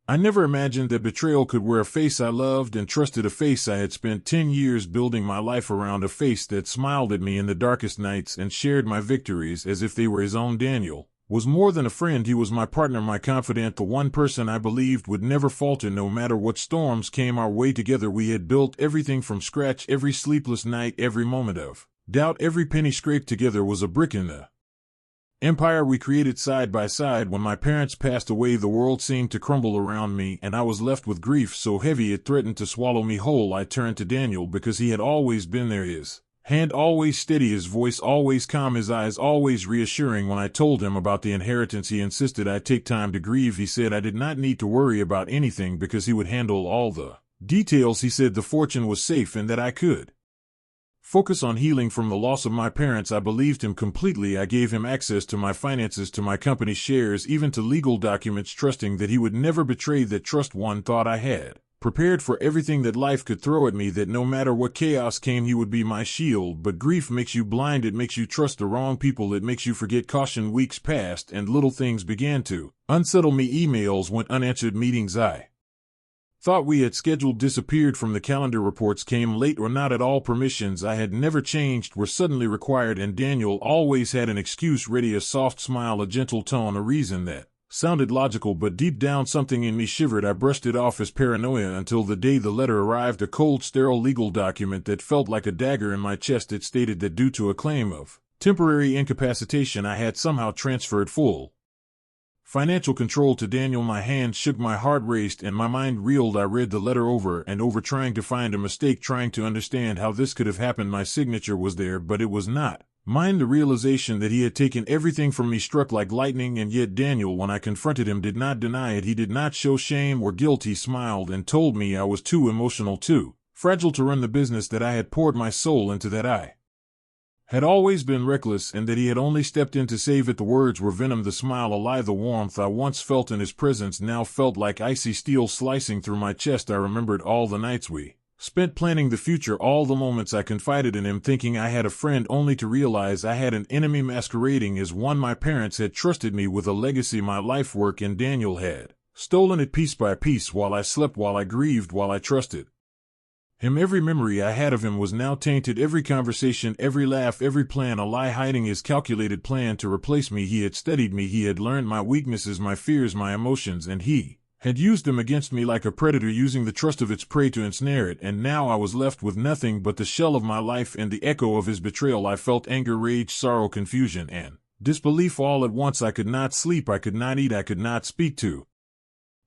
I never imagined that betrayal could wear a face I loved and trusted, a face I had spent 10 years building my life around, a face that smiled at me in the darkest nights and shared my victories as if they were his own. Daniel was more than a friend. He was my partner, my confidant, the one person I believed would never falter no matter what storms came our way. Together we had built everything from scratch, every sleepless night, every moment of doubt, every penny scraped together was a brick in the empire we created side by side. When my parents passed away, the world seemed to crumble around me, and I was left with grief so heavy it threatened to swallow me whole. I turned to Daniel because he had always been there, his hand always steady, his voice always calm, his eyes always reassuring. When I told him about the inheritance, he insisted I take time to grieve. He said I did not need to worry about anything because he would handle all the details. He said the fortune was safe and that I could focus on healing from the loss of my parents. I believed him completely. I gave him access to my finances, to my company shares, even to legal documents, trusting that he would never betray that trust. One thought I had prepared for everything that life could throw at me, that no matter what chaos came, he would be my shield. But grief makes you blind. It makes you trust the wrong people. It makes you forget caution. Weeks passed and little things began to unsettle me. Emails went unanswered. Meetings I thought we had scheduled disappeared from the calendar. Reports came late or not at all. Permissions I had never changed were suddenly required, and Daniel always had an excuse ready, a soft smile, a gentle tone, a reason that sounded logical, but deep down something in me shivered. I brushed it off as paranoia until the day the letter arrived, a cold, sterile legal document that felt like a dagger in my chest. It stated that due to a claim of temporary incapacitation, I had somehow transferred full financial control to Daniel. My hand shook, my heart raced, and my mind reeled. I read the letter over and over, trying to find a mistake, trying to understand how this could have happened. My signature was there, but it was not mine. The realization that he had taken everything from me struck like lightning, and yet Daniel, when I confronted him, did not deny it. He did not show shame or guilt. He smiled and told me I was too emotional, too fragile to run the business that I had poured my soul into, that I had always been reckless, and that he had only stepped in to save it. The words were venom, the smile a lie. The warmth I once felt in his presence now felt like icy steel slicing through my chest. I remembered all the nights we spent planning the future, all the moments I confided in him, thinking I had a friend, only to realize I had an enemy masquerading as one. My parents had trusted me with a legacy, my life work, and Daniel had stolen it piece by piece, while I slept, while I grieved, while I trusted him. Every memory I had of him was now tainted, every conversation, every laugh, every plan, a lie hiding his calculated plan to replace me. He had studied me, he had learned my weaknesses, my fears, my emotions, and he had used them against me like a predator, using the trust of its prey to ensnare it. And now I was left with nothing but the shell of my life and the echo of his betrayal. I felt anger, rage, sorrow, confusion, and disbelief all at once. I could not sleep, I could not eat, I could not speak to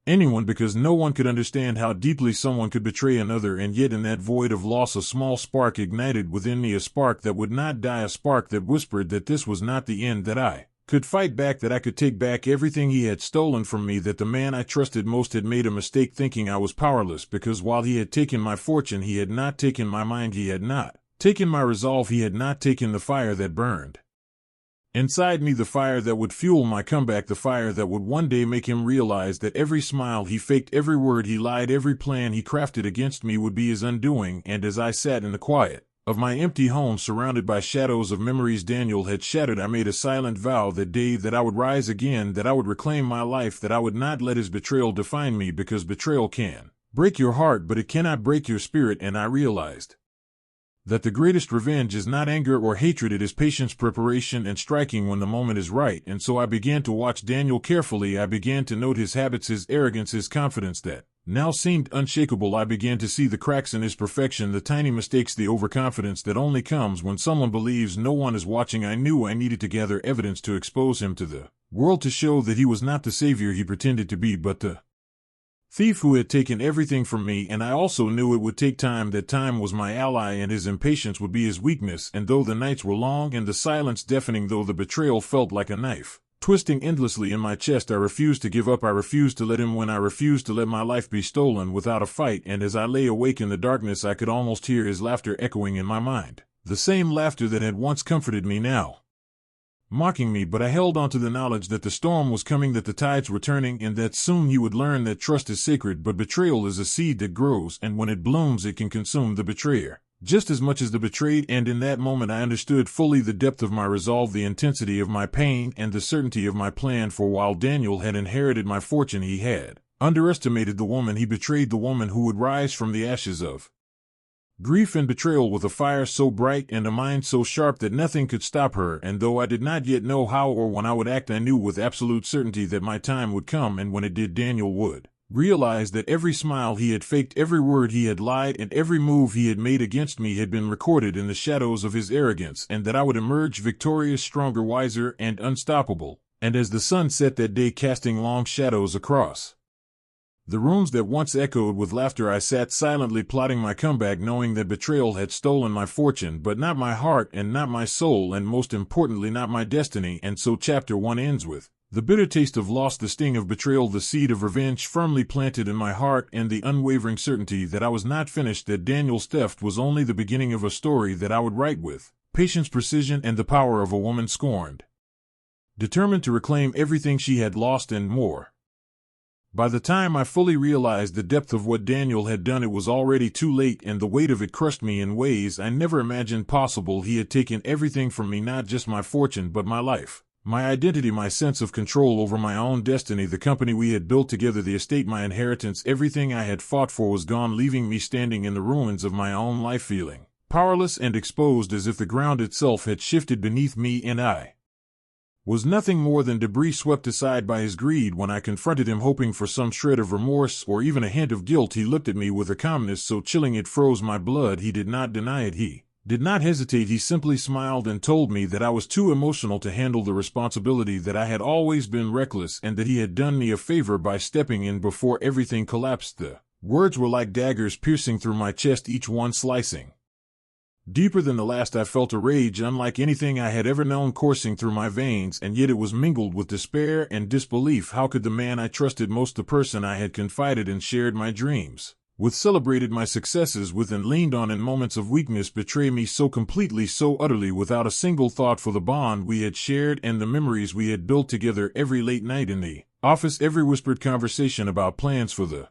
anyone, because no one could understand how deeply someone could betray another. And yet in that void of loss, a small spark ignited within me, a spark that would not die, a spark that whispered that this was not the end, that I could fight back, that I could take back everything he had stolen from me, that the man I trusted most had made a mistake thinking I was powerless, because while he had taken my fortune, he had not taken my mind, he had not taken my resolve, he had not taken the fire that burned inside me, the fire that would fuel my comeback, the fire that would one day make him realize that every smile he faked, every word he lied, every plan he crafted against me would be his undoing. And as I sat in the quiet of my empty home, surrounded by shadows of memories Daniel had shattered, I made a silent vow that day that I would rise again, that I would reclaim my life, that I would not let his betrayal define me, because betrayal can break your heart, but it cannot break your spirit. And I realized that the greatest revenge is not anger or hatred, it is patience, preparation, and striking when the moment is right. And so I began to watch Daniel carefully. I began to note his habits, his arrogance, his confidence that now seemed unshakable. I began to see the cracks in his perfection, the tiny mistakes, the overconfidence that only comes when someone believes no one is watching. I knew I needed to gather evidence to expose him to the world, to show that he was not the savior he pretended to be, but the thief who had taken everything from me. And I also knew it would take time, that time was my ally and his impatience would be his weakness. And though the nights were long and the silence deafening, though the betrayal felt like a knife twisting endlessly in my chest, I refused to give up. I refused to let him win. I refused to let my life be stolen without a fight. And as I lay awake in the darkness, I could almost hear his laughter echoing in my mind, the same laughter that had once comforted me, now mocking me. But I held on to the knowledge that the storm was coming, that the tides were turning, and that soon he would learn that trust is sacred, but betrayal is a seed that grows, and when it blooms it can consume the betrayer just as much as the betrayed. And in that moment I understood fully the depth of my resolve, the intensity of my pain, and the certainty of my plan. For while Daniel had inherited my fortune, he had underestimated the woman he betrayed, the woman who would rise from the ashes of grief and betrayal with a fire so bright and a mind so sharp that nothing could stop her. And though I did not yet know how or when I would act, I knew with absolute certainty that my time would come, and when it did, Daniel would realize that every smile he had faked, every word he had lied, and every move he had made against me had been recorded in the shadows of his arrogance, and that I would emerge victorious, stronger, wiser, and unstoppable. And as the sun set that day, casting long shadows across the rooms that once echoed with laughter, I sat silently plotting my comeback, knowing that betrayal had stolen my fortune, but not my heart and not my soul, and most importantly, not my destiny. And so chapter 1 ends with the bitter taste of loss, the sting of betrayal, the seed of revenge firmly planted in my heart, and the unwavering certainty that I was not finished, that Daniel's theft was only the beginning of a story that I would write with patience, precision, and the power of a woman scorned, determined to reclaim everything she had lost and more. By the time I fully realized the depth of what Daniel had done, it was already too late, and the weight of it crushed me in ways I never imagined possible. He had taken everything from me, not just my fortune, but my life, my identity, my sense of control over my own destiny, the company we had built together, the estate, my inheritance. Everything I had fought for was gone, leaving me standing in the ruins of my own life, feeling powerless and exposed, as if the ground itself had shifted beneath me, and I was nothing more than debris swept aside by his greed. When I confronted him, hoping for some shred of remorse or even a hint of guilt, he looked at me with a calmness so chilling it froze my blood. He did not deny it. He did not hesitate. He simply smiled and told me that I was too emotional to handle the responsibility, that I had always been reckless, and that he had done me a favor by stepping in before everything collapsed. The words were like daggers piercing through my chest, each one slicing deeper than the last. I felt a rage unlike anything I had ever known coursing through my veins, and yet it was mingled with despair and disbelief. How could the man I trusted most, the person I had confided and shared my dreams with, celebrated my successes with, and leaned on in moments of weakness, betray me so completely, so utterly, without a single thought for the bond we had shared and the memories we had built together? Every late night in the office, every whispered conversation about plans for the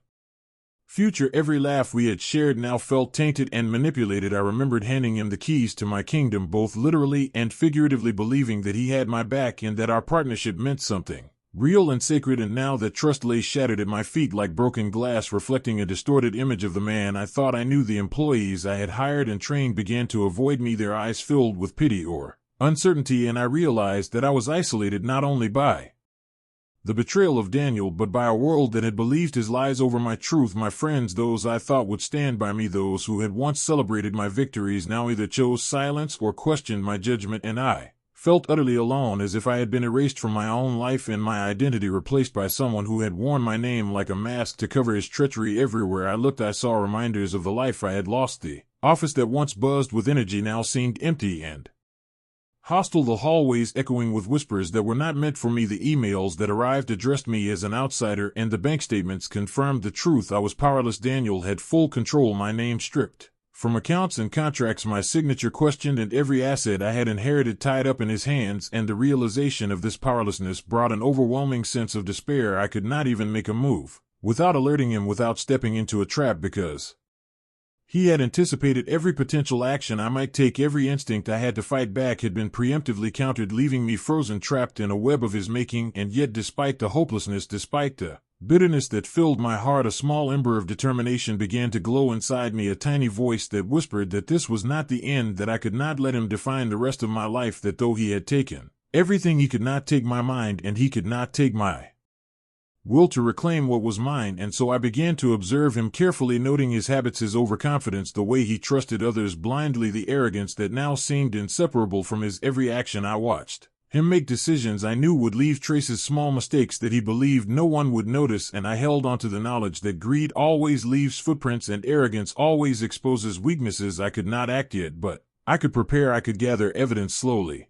future, every laugh we had shared now felt tainted and manipulated. I remembered handing him the keys to my kingdom, both literally and figuratively, believing that he had my back and that our partnership meant something real and sacred. And now that trust lay shattered at my feet like broken glass, reflecting a distorted image of the man I thought I knew. The employees I had hired and trained began to avoid me, their eyes filled with pity or uncertainty, and I realized that I was isolated not only by the betrayal of Daniel, but by a world that had believed his lies over my truth. My friends, those I thought would stand by me, those who had once celebrated my victories, now either chose silence or questioned my judgment, and I felt utterly alone, as if I had been erased from my own life and my identity replaced by someone who had worn my name like a mask to cover his treachery. Everywhere I looked, I saw reminders of the life I had lost. The office that once buzzed with energy now seemed empty and hostile, the hallways echoing with whispers that were not meant for me. The emails that arrived addressed me as an outsider, and the bank statements confirmed the truth. I was powerless. Daniel had full control, my name stripped from accounts and contracts, my signature questioned, and every asset I had inherited tied up in his hands. And the realization of this powerlessness brought an overwhelming sense of despair. I could not even make a move without alerting him, without stepping into a trap, because he had anticipated every potential action I might take. Every instinct I had to fight back had been preemptively countered, leaving me frozen, trapped in a web of his making. And yet, despite the hopelessness, despite the bitterness that filled my heart, a small ember of determination began to glow inside me, a tiny voice that whispered that this was not the end, that I could not let him define the rest of my life, that though he had taken everything, he could not take my mind, and he could not take my will to reclaim what was mine. And so I began to observe him carefully, noting his habits, his overconfidence, the way he trusted others blindly, the arrogance that now seemed inseparable from his every action. I watched him make decisions I knew would leave traces, small mistakes that he believed no one would notice, and I held on to the knowledge that greed always leaves footprints and arrogance always exposes weaknesses. I could not act yet, but I could prepare. I could gather evidence slowly.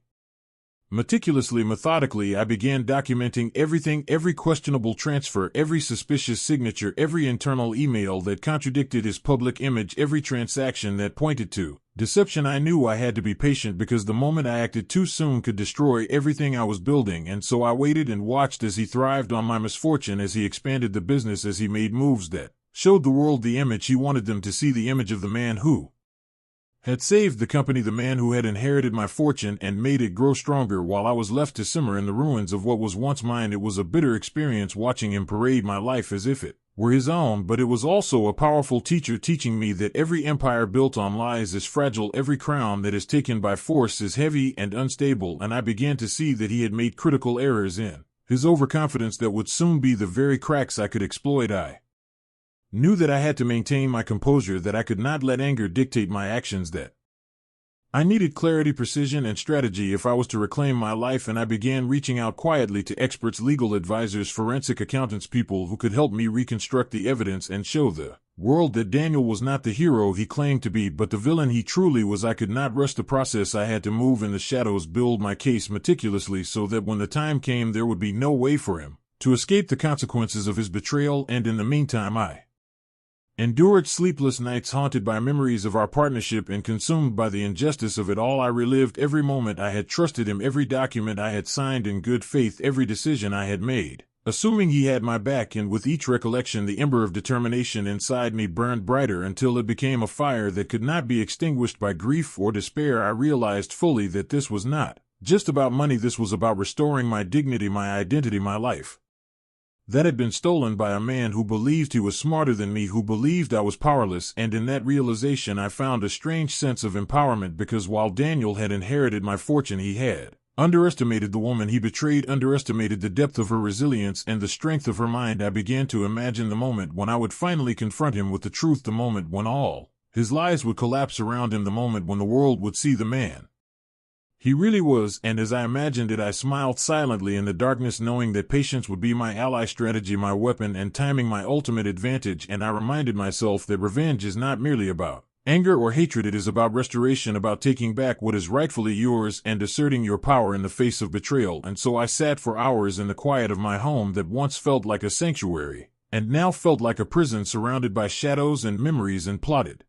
Meticulously, methodically, I began documenting everything, every questionable transfer, every suspicious signature, every internal email that contradicted his public image, every transaction that pointed to deception. I knew I had to be patient, because the moment I acted too soon could destroy everything I was building. And so I waited and watched as he thrived on my misfortune, as he expanded the business, as he made moves that showed the world the image he wanted them to see, the image of the man who had saved the company, the man who had inherited my fortune and made it grow stronger while I was left to simmer in the ruins of what was once mine. It was a bitter experience watching him parade my life as if it were his own, but it was also a powerful teacher teaching me that every empire built on lies is fragile, every crown that is taken by force is heavy and unstable, and I began to see that he had made critical errors in his overconfidence that would soon be the very cracks I could exploit. I knew that I had to maintain my composure, that I could not let anger dictate my actions, that I needed clarity, precision, and strategy if I was to reclaim my life, and I began reaching out quietly to experts, legal advisors, forensic accountants, people who could help me reconstruct the evidence and show the world that Daniel was not the hero he claimed to be, but the villain he truly was. I could not rush the process. I had to move in the shadows, build my case meticulously so that when the time came there would be no way for him to escape the consequences of his betrayal, and in the meantime I endured sleepless nights haunted by memories of our partnership and consumed by the injustice of it all. I relived every moment I had trusted him, every document I had signed in good faith, every decision I had made, assuming he had my back, and with each recollection the ember of determination inside me burned brighter until it became a fire that could not be extinguished by grief or despair. I realized fully that this was not just about money. This was about restoring my dignity, my identity, my life that had been stolen by a man who believed he was smarter than me, who believed I was powerless. And in that realization I found a strange sense of empowerment, because while Daniel had inherited my fortune, he had underestimated the woman he betrayed, underestimated the depth of her resilience and the strength of her mind. I began to imagine the moment when I would finally confront him with the truth, the moment when all his lies would collapse around him, the moment when the world would see the man he really was. And as I imagined it, I smiled silently in the darkness, knowing that patience would be my ally, strategy my weapon, and timing my ultimate advantage. And I reminded myself that revenge is not merely about anger or hatred. It is about restoration, about taking back what is rightfully yours and asserting your power in the face of betrayal. And so I sat for hours in the quiet of my home that once felt like a sanctuary and now felt like a prison, surrounded by shadows and memories, and plotted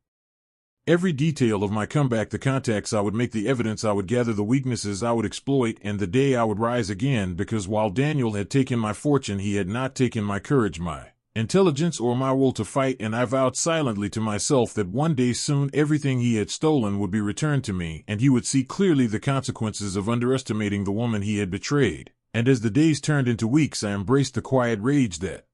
every detail of my comeback, the contacts I would make, the evidence I would gather, the weaknesses I would exploit, and the day I would rise again. Because while Daniel had taken my fortune, he had not taken my courage, my intelligence, or my will to fight. And I vowed silently to myself that one day soon everything he had stolen would be returned to me, and he would see clearly the consequences of underestimating the woman he had betrayed. And as the days turned into weeks, I embraced the quiet rage that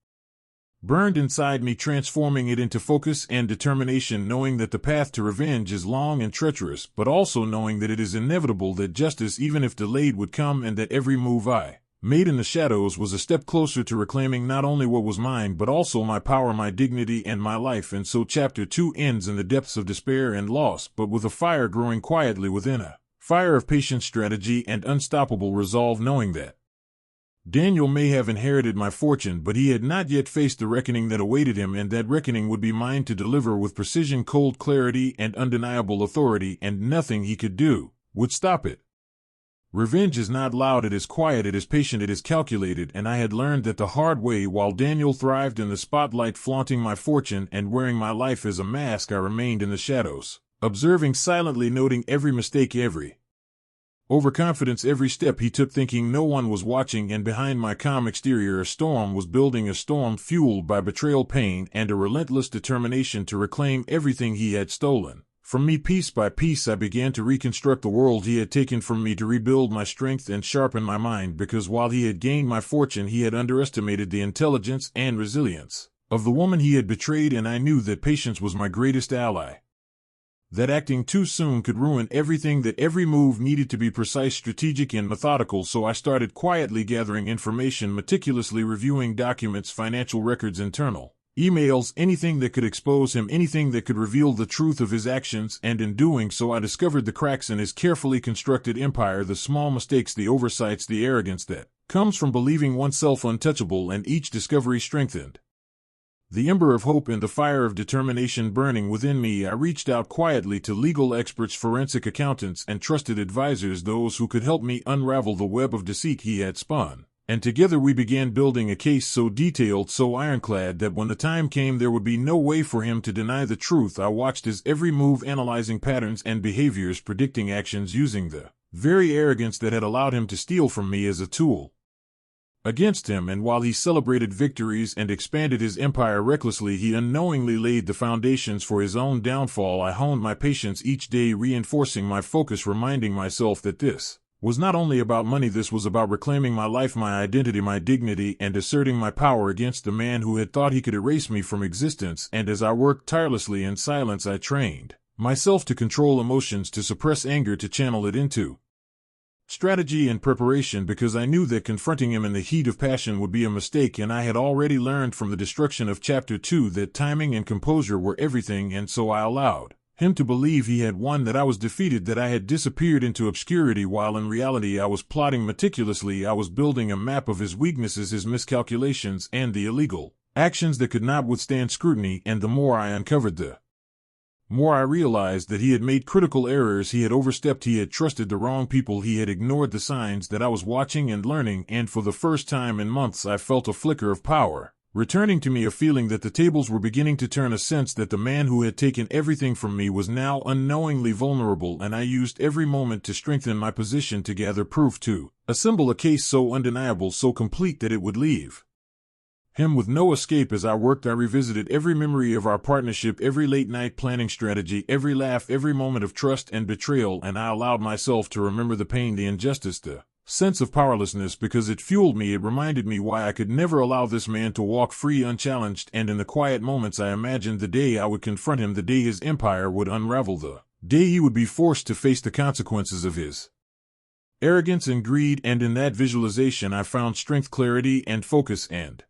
burned inside me, transforming it into focus and determination, knowing that the path to revenge is long and treacherous, but also knowing that it is inevitable, that justice, even if delayed, would come, and that every move I made in the shadows was a step closer to reclaiming not only what was mine, but also my power, my dignity, and my life. And so Chapter 2 ends in the depths of despair and loss, but with a fire growing quietly within, a fire of patience, strategy, and unstoppable resolve, knowing that Daniel may have inherited my fortune, but he had not yet faced the reckoning that awaited him, and that reckoning would be mine to deliver with precision, cold clarity, and undeniable authority, and nothing he could do would stop it. Revenge is not loud, it is quiet, it is patient, it is calculated, and I had learned that the hard way. While Daniel thrived in the spotlight, flaunting my fortune and wearing my life as a mask, I remained in the shadows, observing silently, noting every mistake, every overconfidence, every step he took, thinking no one was watching. And behind my calm exterior a storm was building, a storm fueled by betrayal, pain, and a relentless determination to reclaim everything he had stolen from me. Piece by piece I began to reconstruct the world he had taken from me, to rebuild my strength and sharpen my mind, because while he had gained my fortune, he had underestimated the intelligence and resilience of the woman he had betrayed. And I knew that patience was my greatest ally, that acting too soon could ruin everything, that every move needed to be precise, strategic, and methodical. So I started quietly gathering information, meticulously reviewing documents, financial records, internal emails, anything that could expose him, anything that could reveal the truth of his actions. And in doing so I discovered the cracks in his carefully constructed empire, the small mistakes, the oversights, the arrogance that comes from believing oneself untouchable. And each discovery strengthened the ember of hope and the fire of determination burning within me. I reached out quietly to legal experts, forensic accountants, and trusted advisors, those who could help me unravel the web of deceit he had spun. And together we began building a case so detailed, so ironclad, that when the time came there would be no way for him to deny the truth. I watched his every move, analyzing patterns and behaviors, predicting actions, using the very arrogance that had allowed him to steal from me as a tool. against him, and while he celebrated victories and expanded his empire recklessly, he unknowingly laid the foundations for his own downfall. I honed my patience each day, reinforcing my focus, reminding myself that this was not only about money, this was about reclaiming my life, my identity, my dignity, and asserting my power against the man who had thought he could erase me from existence. And as I worked tirelessly in silence, I trained myself to control emotions, to suppress anger, to channel it into strategy and preparation, because I knew that confronting him in the heat of passion would be a mistake, and I had already learned from the destruction of Chapter 2 that timing and composure were everything, and so I allowed him to believe he had won, that I was defeated, that I had disappeared into obscurity, while in reality I was plotting meticulously. I was building a map of his weaknesses, his miscalculations, and the illegal actions that could not withstand scrutiny, and the more I uncovered, the more I realized that he had made critical errors, he had overstepped, he had trusted the wrong people, he had ignored the signs that I was watching and learning, and for the first time in months I felt a flicker of power returning to me, a feeling that the tables were beginning to turn, a sense that the man who had taken everything from me was now unknowingly vulnerable, and I used every moment to strengthen my position, to gather proof, to assemble a case so undeniable, so complete that it would leave him with no escape. As I worked, I revisited every memory of our partnership, every late-night planning strategy, every laugh, every moment of trust and betrayal, and I allowed myself to remember the pain, the injustice, the sense of powerlessness, because it fueled me. It reminded me why I could never allow this man to walk free unchallenged, and in the quiet moments I imagined the day I would confront him, the day his empire would unravel, the day he would be forced to face the consequences of his arrogance and greed. And in that visualization I found strength, clarity, and focus, and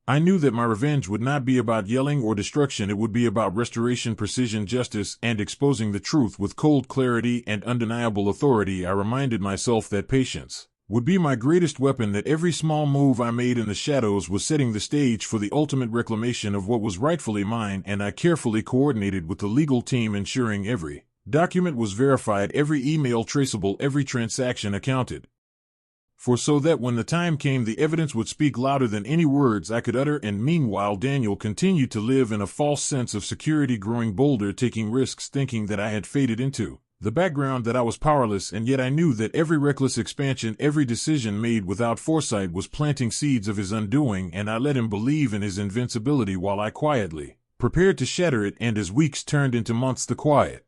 I knew that my revenge would not be about yelling or destruction. It would be about restoration, precision, justice, and exposing the truth with cold clarity and undeniable authority. I reminded myself that patience would be my greatest weapon, that every small move I made in the shadows was setting the stage for the ultimate reclamation of what was rightfully mine, and I carefully coordinated with the legal team, ensuring every document was verified, every email traceable, every transaction accounted for, so that when the time came, the evidence would speak louder than any words I could utter. And meanwhile, Daniel continued to live in a false sense of security, growing bolder, taking risks, thinking that I had faded into the background, that I was powerless. And yet I knew that every reckless expansion, every decision made without foresight, was planting seeds of his undoing, and I let him believe in his invincibility while I quietly prepared to shatter it. And as weeks turned into months, the quiet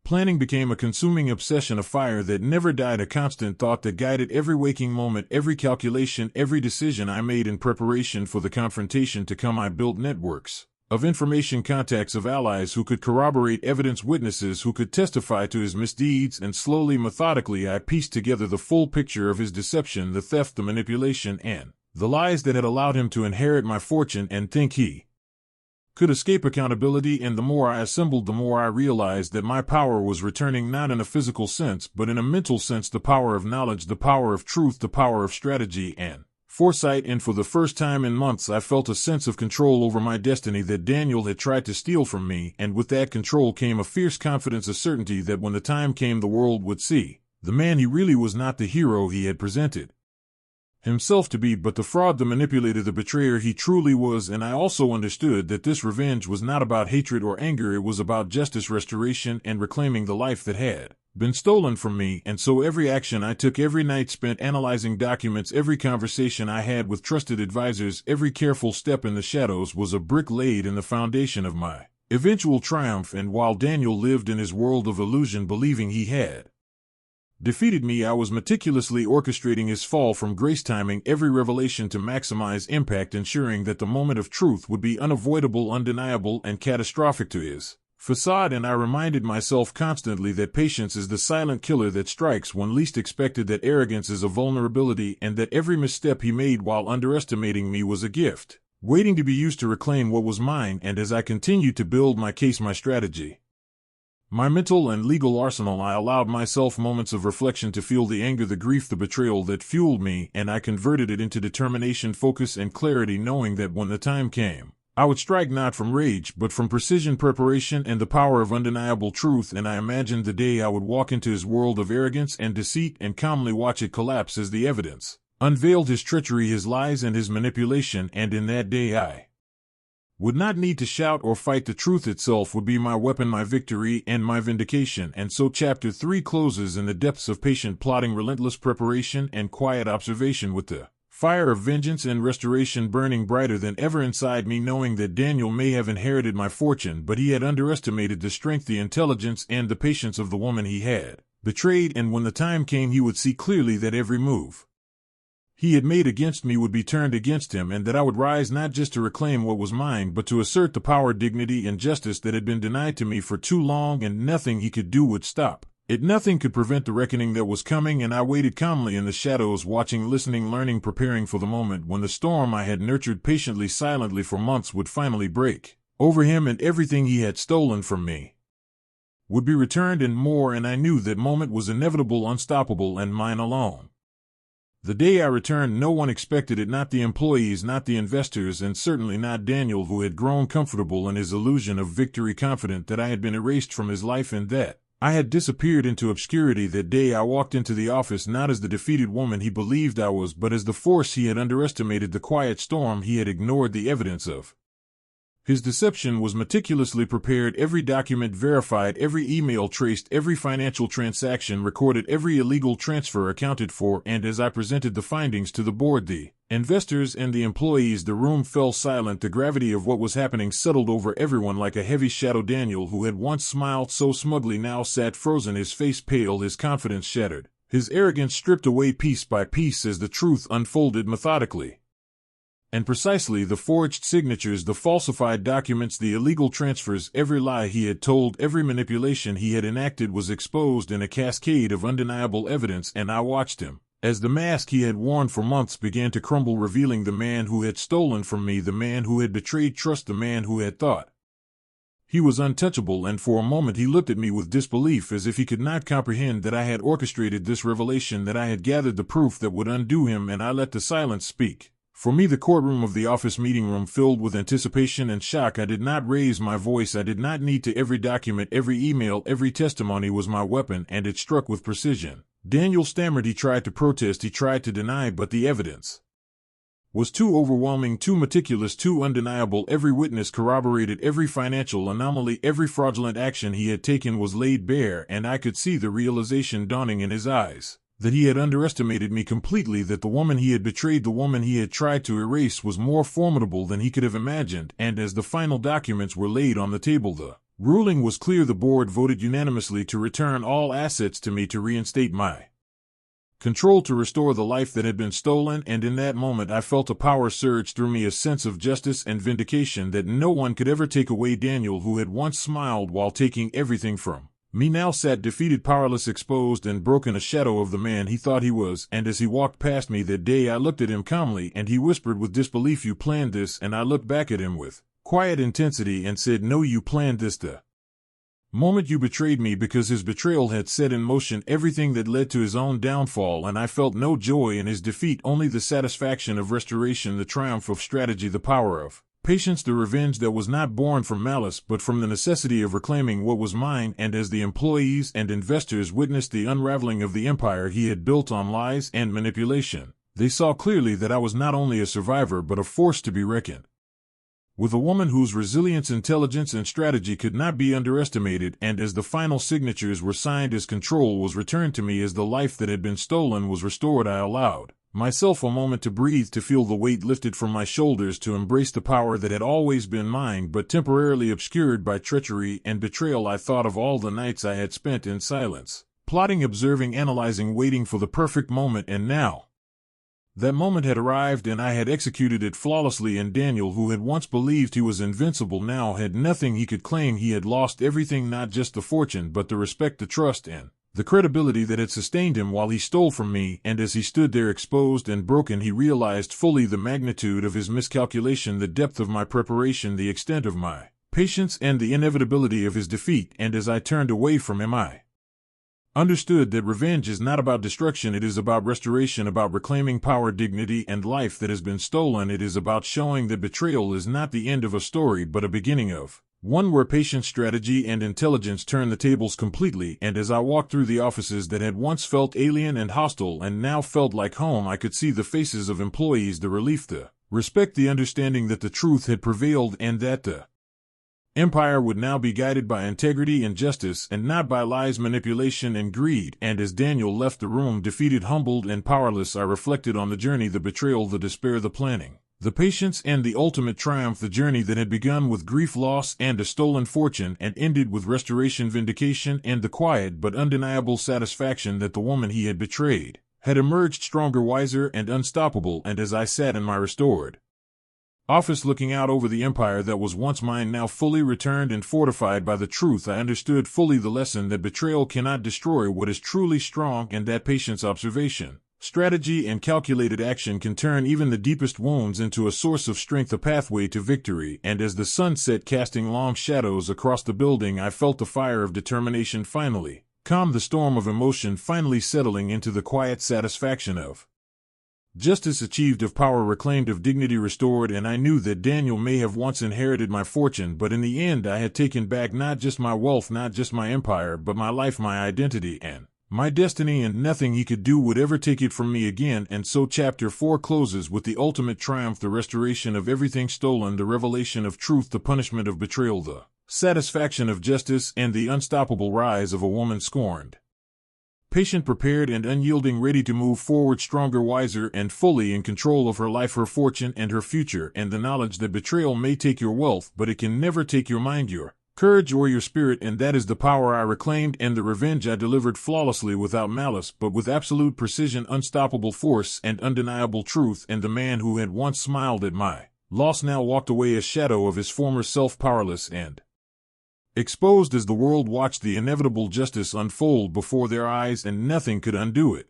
planning became a consuming obsession, a fire that never died, a constant thought that guided every waking moment, every calculation, every decision I made in preparation for the confrontation to come. I built networks of information, contacts, of allies who could corroborate evidence, witnesses who could testify to his misdeeds, and slowly, methodically, I pieced together the full picture of his deception, the theft, the manipulation, and the lies that had allowed him to inherit my fortune and think he could escape accountability. And the more I assembled, the more I realized that my power was returning, not in a physical sense, but in a mental sense, the power of knowledge, the power of truth, the power of strategy and foresight. And for the first time in months, I felt a sense of control over my destiny that Daniel had tried to steal from me, and with that control came a fierce confidence, a certainty that when the time came, the world would see the man he really was, not the hero he had presented himself to be, but the fraud, the manipulator, the betrayer he truly was. And I also understood that this revenge was not about hatred or anger, it was about justice, restoration, and reclaiming the life that had been stolen from me. And so every action I took, every night spent analyzing documents, every conversation I had with trusted advisors, every careful step in the shadows, was a brick laid in the foundation of my eventual triumph. And while Daniel lived in his world of illusion, believing he had defeated me, I was meticulously orchestrating his fall from grace, timing every revelation to maximize impact, ensuring that the moment of truth would be unavoidable, undeniable, and catastrophic to his facade. And I reminded myself constantly that patience is the silent killer that strikes when least expected, that arrogance is a vulnerability, and that every misstep he made while underestimating me was a gift waiting to be used to reclaim what was mine. And as I continued to build my case, my strategy, my mental and legal arsenal, I allowed myself moments of reflection to feel the anger, the grief, the betrayal that fueled me, and I converted it into determination, focus, and clarity, knowing that when the time came, I would strike not from rage, but from precision, preparation, and the power of undeniable truth. And I imagined the day I would walk into his world of arrogance and deceit and calmly watch it collapse as the evidence unveiled his treachery, his lies, and his manipulation. And in that day I would not need to shout or fight. The truth itself would be my weapon, my victory, and my vindication. And so Chapter 3 closes in the depths of patient plotting, relentless preparation, and quiet observation, with the fire of vengeance and restoration burning brighter than ever inside me, knowing that Daniel may have inherited my fortune, but he had underestimated the strength, the intelligence, and the patience of the woman he had betrayed, and when the time came he would see clearly that every move he had made against me would be turned against him, and that I would rise not just to reclaim what was mine, but to assert the power, dignity, and justice that had been denied to me for too long, and nothing he could do would stop it. Nothing could prevent the reckoning that was coming, and I waited calmly in the shadows, watching, listening, learning, preparing for the moment when the storm I had nurtured patiently, silently for months would finally break over him, and everything he had stolen from me would be returned and more, and I knew that moment was inevitable, unstoppable, and mine alone. The day I returned, no one expected it, not the employees, not the investors, and certainly not Daniel, who had grown comfortable in his illusion of victory, confident that I had been erased from his life and that I had disappeared into obscurity. That day I walked into the office not as the defeated woman he believed I was, but as the force he had underestimated, the quiet storm he had ignored the evidence of. His deception was meticulously prepared, every document verified, every email traced, every financial transaction recorded, every illegal transfer accounted for, and as I presented the findings to the board, the investors, and the employees, the room fell silent. The gravity of what was happening settled over everyone like a heavy shadow. Daniel, who had once smiled so smugly, now sat frozen, his face pale, his confidence shattered, his arrogance stripped away piece by piece as the truth unfolded methodically and precisely. The forged signatures, the falsified documents, the illegal transfers, every lie he had told, every manipulation he had enacted was exposed in a cascade of undeniable evidence, and I watched him as the mask he had worn for months began to crumble, revealing the man who had stolen from me, the man who had betrayed trust, the man who had thought he was untouchable. And for a moment he looked at me with disbelief, as if he could not comprehend that I had orchestrated this revelation, that I had gathered the proof that would undo him, and I let the silence speak for me. The courtroom of the office meeting room filled with anticipation and shock. I did not raise my voice. I did not need to. Every document, every email, every testimony was my weapon, and it struck with precision. Daniel stammered. He tried to protest, he tried to deny, but the evidence was too overwhelming, too meticulous, too undeniable. Every witness corroborated every financial anomaly, every fraudulent action he had taken was laid bare, and I could see the realization dawning in his eyes that he had underestimated me completely, that the woman he had betrayed, the woman he had tried to erase, was more formidable than he could have imagined. And as the final documents were laid on the table, the ruling was clear. The board voted unanimously to return all assets to me, to reinstate my control, to restore the life that had been stolen. And in that moment I felt a power surge through me, a sense of justice and vindication that no one could ever take away. Daniel, who had once smiled while taking everything from me, now sat defeated, powerless, exposed and broken, a shadow of the man he thought he was. And as he walked past me that day, I looked at him calmly, and he whispered with disbelief, "You planned this?" And I looked back at him with quiet intensity and said, "No, you planned this the moment you betrayed me," because his betrayal had set in motion everything that led to his own downfall, and I felt no joy in his defeat, only the satisfaction of restoration, the triumph of strategy, the power of patience, the revenge that was not born from malice but from the necessity of reclaiming what was mine. And as the employees and investors witnessed the unraveling of the empire he had built on lies and manipulation, they saw clearly that I was not only a survivor but a force to be reckoned with, a woman whose resilience, intelligence, and strategy could not be underestimated. And as the final signatures were signed, as control was returned to me, as the life that had been stolen was restored, I allowed myself a moment to breathe, to feel the weight lifted from my shoulders, to embrace the power that had always been mine, but temporarily obscured by treachery and betrayal. I thought of all the nights I had spent in silence, plotting, observing, analyzing, waiting for the perfect moment, and now that moment had arrived, and I had executed it flawlessly. And Daniel, who had once believed he was invincible, now had nothing he could claim. He had lost everything, not just the fortune, but the respect, the trust, and the credibility that had sustained him while he stole from me. And as he stood there exposed and broken, he realized fully the magnitude of his miscalculation, the depth of my preparation, the extent of my patience, and the inevitability of his defeat. And as I turned away from him, I understood that revenge is not about destruction, it is about restoration, about reclaiming power, dignity, and life that has been stolen. It is about showing that betrayal is not the end of a story, but a beginning of one where patience, strategy, and intelligence turn the tables completely. And as I walked through the offices that had once felt alien and hostile and now felt like home, I could see the faces of employees, the relief, the respect, the understanding that the truth had prevailed and that the empire would now be guided by integrity and justice and not by lies, manipulation, and greed. And as Daniel left the room defeated, humbled, and powerless, I reflected on the journey, the betrayal, the despair, the planning, the patience, and the ultimate triumph, the journey that had begun with grief, loss, and a stolen fortune and ended with restoration, vindication, and the quiet but undeniable satisfaction that the woman he had betrayed had emerged stronger, wiser, and unstoppable. And as I sat in my restored office looking out over the empire that was once mine, now fully returned and fortified by the truth, I understood fully the lesson that betrayal cannot destroy what is truly strong, and that patience, observation, strategy, and calculated action can turn even the deepest wounds into a source of strength, a pathway to victory. And as the sun set, casting long shadows across the building, I felt the fire of determination finally calm, the storm of emotion finally settling into the quiet satisfaction of justice achieved, of power reclaimed, of dignity restored. And I knew that Daniel may have once inherited my fortune, but in the end I had taken back not just my wealth, not just my empire, but my life, my identity, and my destiny, and nothing he could do would ever take it from me again. And so chapter 4 closes with the ultimate triumph, the restoration of everything stolen, the revelation of truth, the punishment of betrayal, the satisfaction of justice, and the unstoppable rise of a woman scorned, patient, prepared, and unyielding, ready to move forward, stronger, wiser, and fully in control of her life, her fortune, and her future. And the knowledge that betrayal may take your wealth, but it can never take your mind, your courage, or your spirit. And that is the power I reclaimed, and the revenge I delivered flawlessly, without malice, but with absolute precision, unstoppable force, and undeniable truth. And the man who had once smiled at my loss now walked away a shadow of his former self, powerless and exposed, as the world watched the inevitable justice unfold before their eyes, and nothing could undo it.